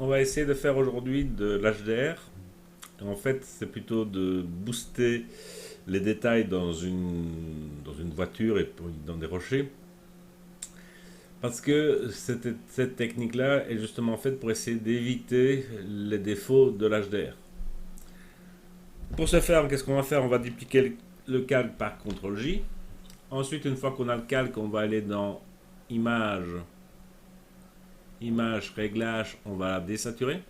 on va essayer de faire aujourd'hui de l'HDR. En fait, c'est plutôt de booster les détails dans une voiture et dans des rochers. Parce que cette technique-là est justement faite pour essayer d'éviter les défauts de l'HDR. Pour ce faire, qu'est-ce qu'on va faire? On va dupliquer le calque par CTRL-J. Ensuite, une fois qu'on a le calque, on va aller dans Image, Image, Réglage, on va la désaturer.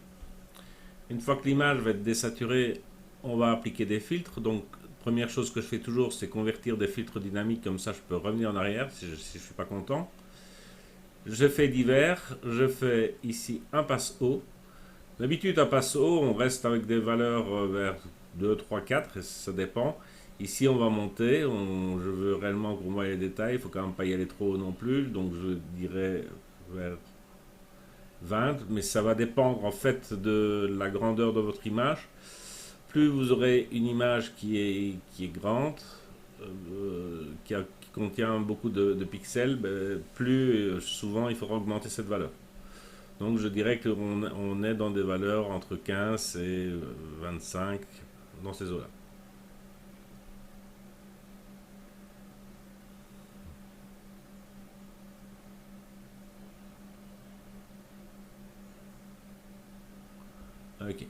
Une fois que l'image va être désaturée, on va appliquer des filtres. Donc, première chose que je fais toujours, c'est convertir des filtres dynamiques. Comme ça, je peux revenir en arrière si je ne suis pas content. Je fais divers. Je fais ici un passe haut. D'habitude, un passe haut, on reste avec des valeurs vers 2, 3, 4. Et ça dépend. Ici, on va monter. Je veux réellement que vous voyez les détails. Il ne faut quand même pas y aller trop haut non plus. Donc, je dirais vers 20, mais ça va dépendre en fait de la grandeur de votre image. Plus vous aurez une image qui est grande, qui contient beaucoup de pixels, plus souvent il faudra augmenter cette valeur. Donc je dirais qu'on est dans des valeurs entre 15 et 25 dans ces eaux-là. Ok,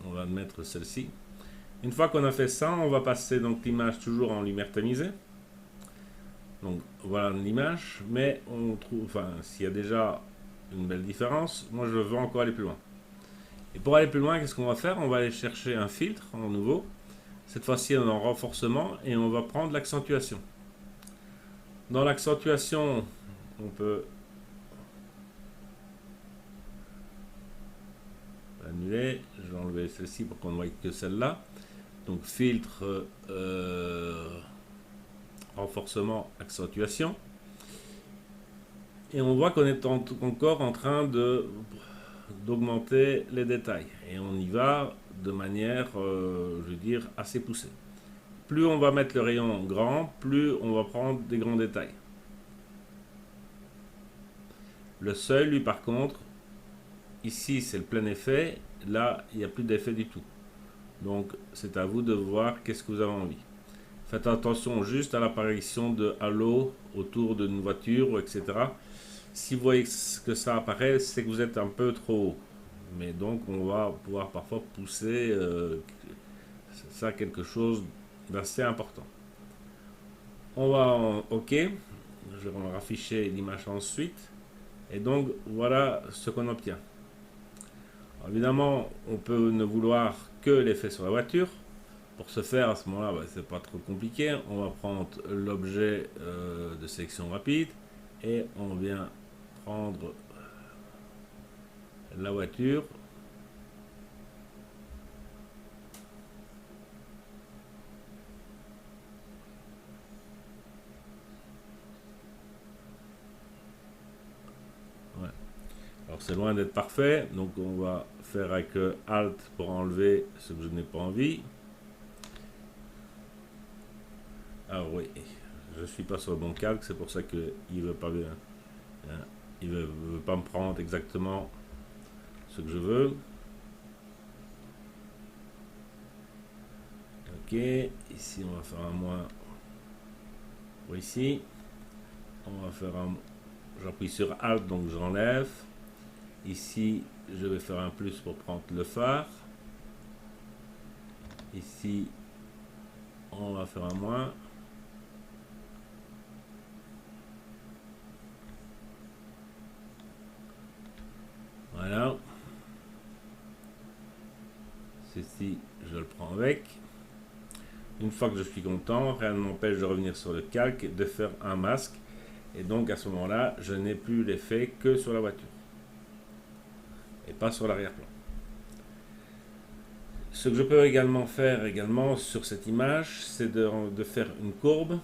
on va mettre celle-ci. Une fois qu'on a fait ça, on va passer donc l'image toujours en lumière tamisée. Donc voilà l'image, mais on trouve, enfin, s'il y a déjà une belle différence, moi je veux encore aller plus loin. Et pour aller plus loin, qu'est-ce qu'on va faire? On va aller chercher un filtre en nouveau. Cette fois-ci, on est en renforcement et on va prendre l'accentuation. Dans l'accentuation, on peut annuler. Je vais enlever celle-ci pour qu'on ne voie que celle-là. Donc filtre, renforcement, accentuation. Et on voit qu'on est encore en train d'augmenter les détails. Et on y va de manière, je veux dire, assez poussée. Plus on va mettre le rayon grand, plus on va prendre des grands détails. Le seuil, lui, par contre, ici, c'est le plein effet. Là, il n'y a plus d'effet du tout. Donc, c'est à vous de voir qu'est-ce que vous avez envie. Faites attention juste à l'apparition de halo autour d'une voiture, etc. Si vous voyez que ça apparaît, c'est que vous êtes un peu trop haut. Mais donc, on va pouvoir parfois pousser ça quelque chose d'assez important. On va en OK. Je vais rafficher l'image ensuite. Et donc, voilà ce qu'on obtient. Alors, évidemment, on peut ne vouloir que l'effet sur la voiture. Pour ce faire, à ce moment-là, c'est pas trop compliqué. On va prendre l'objet de sélection rapide et on vient prendre la voiture. Ouais. Alors c'est loin d'être parfait, donc on va faire avec Alt pour enlever ce que je n'ai pas envie. Ah oui, je suis pas sur le bon calque, c'est pour ça qu'il veut pas bien. Il veut pas me prendre exactement ce que je veux. Ok, ici on va faire un moins pour ici. On va faire un. J'appuie sur Alt, donc j'enlève. Ici, je vais faire un plus pour prendre le phare. Ici, on va faire un moins. Voilà. Ceci, je le prends avec. Une fois que je suis content, rien ne m'empêche de revenir sur le calque et de faire un masque. Et donc à ce moment-là, je n'ai plus l'effet que sur la voiture. Et pas sur l'arrière-plan. Ce que je peux également faire sur cette image, c'est de faire une courbe.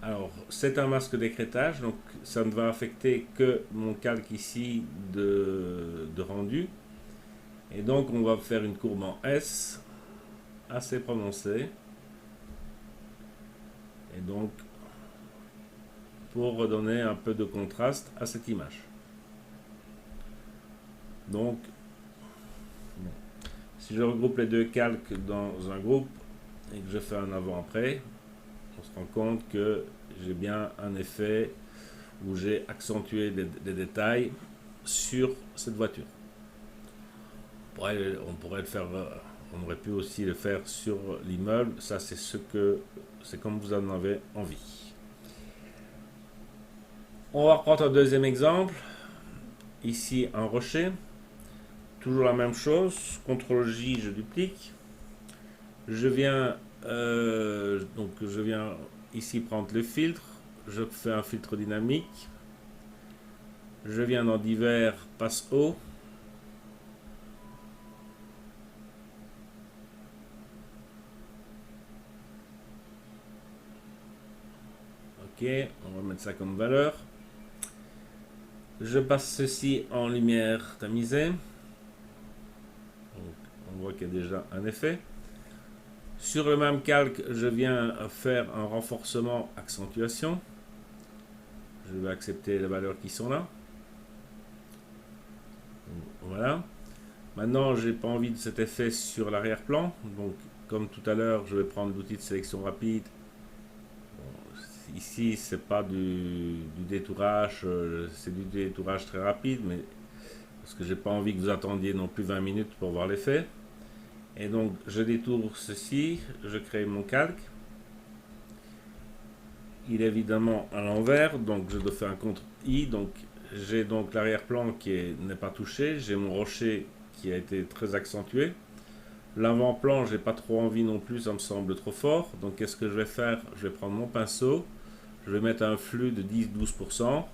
Alors, c'est un masque d'écrêtage, donc ça ne va affecter que mon calque ici de rendu. Et donc, on va faire une courbe en S, assez prononcée. Et donc, pour redonner un peu de contraste à cette image. Donc, si je regroupe les deux calques dans un groupe et que je fais un avant-après, on se rend compte que j'ai bien un effet où j'ai accentué des détails sur cette voiture. On pourrait le faire, on aurait pu aussi le faire sur l'immeuble. Ça, c'est comme vous en avez envie. On va reprendre un deuxième exemple. Ici, un rocher. Toujours la même chose. CTRL-J, je duplique. Je viens ici prendre le filtre. Je fais un filtre dynamique. Je viens dans divers, passe haut. Ok, on va mettre ça comme valeur. Je passe ceci en lumière tamisée. Donc, on voit qu'il y a déjà un effet. Sur le même calque, je viens faire un renforcement accentuation. Je vais accepter les valeurs qui sont là. Voilà. Maintenant, j'ai pas envie de cet effet sur l'arrière-plan. Donc, comme tout à l'heure, je vais prendre l'outil de sélection rapide. Bon, ici, c'est pas du détourage, c'est du détourage très rapide, mais parce que j'ai pas envie que vous attendiez non plus 20 minutes pour voir l'effet. Et donc, je détourne ceci, je crée mon calque. Il est évidemment à l'envers, donc je dois faire un CTRL-I. Donc, j'ai donc l'arrière-plan qui n'est pas touché. J'ai mon rocher qui a été très accentué. L'avant-plan, j'ai pas trop envie non plus, ça me semble trop fort. Donc, qu'est-ce que je vais faire? Je vais prendre mon pinceau, je vais mettre un flux de 10-12%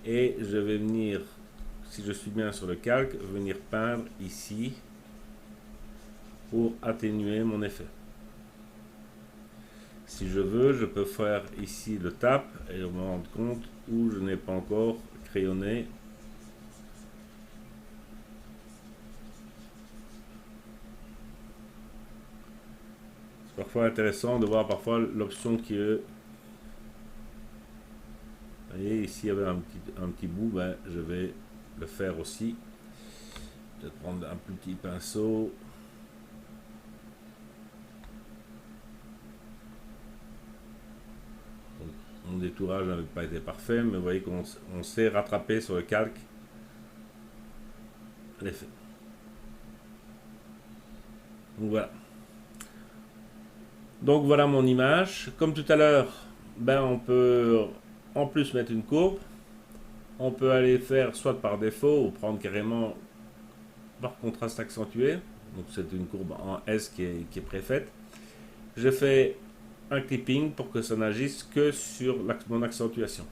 et je vais venir, si je suis bien sur le calque, venir peindre ici pour atténuer mon effet. Si je veux, je peux faire ici le tap et je me rendre compte où je n'ai pas encore crayonné. C'est parfois intéressant de voir parfois l'option qui est... Vous voyez, ici il y avait un petit bout, ben, je vais le faire aussi. Je vais prendre un petit pinceau. Mon détourage n'avait pas été parfait, mais vous voyez qu'on s'est rattrapé sur le calque l'effet. Donc voilà. Donc voilà mon image. Comme tout à l'heure, ben on peut en plus mettre une courbe. On peut aller faire soit par défaut ou prendre carrément par contraste accentué. Donc c'est une courbe en S qui est préfaite. Je fais un clipping pour que ça n'agisse que sur mon accentuation.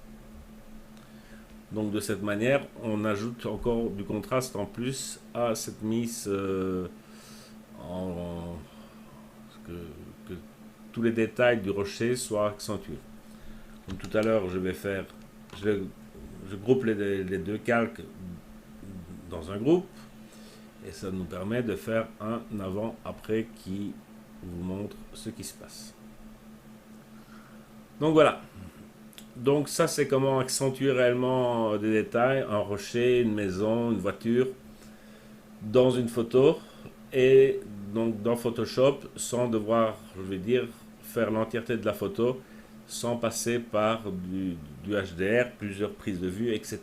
Donc de cette manière, on ajoute encore du contraste en plus à cette mise que tous les détails du rocher soient accentués. Comme tout à l'heure, je groupe les deux calques dans un groupe et ça nous permet de faire un avant-après qui vous montre ce qui se passe. Donc voilà. Donc ça c'est comment accentuer réellement des détails, un rocher, une maison, une voiture dans une photo et donc dans Photoshop sans devoir, je vais dire, faire l'entièreté de la photo sans passer par du HDR, plusieurs prises de vue, etc.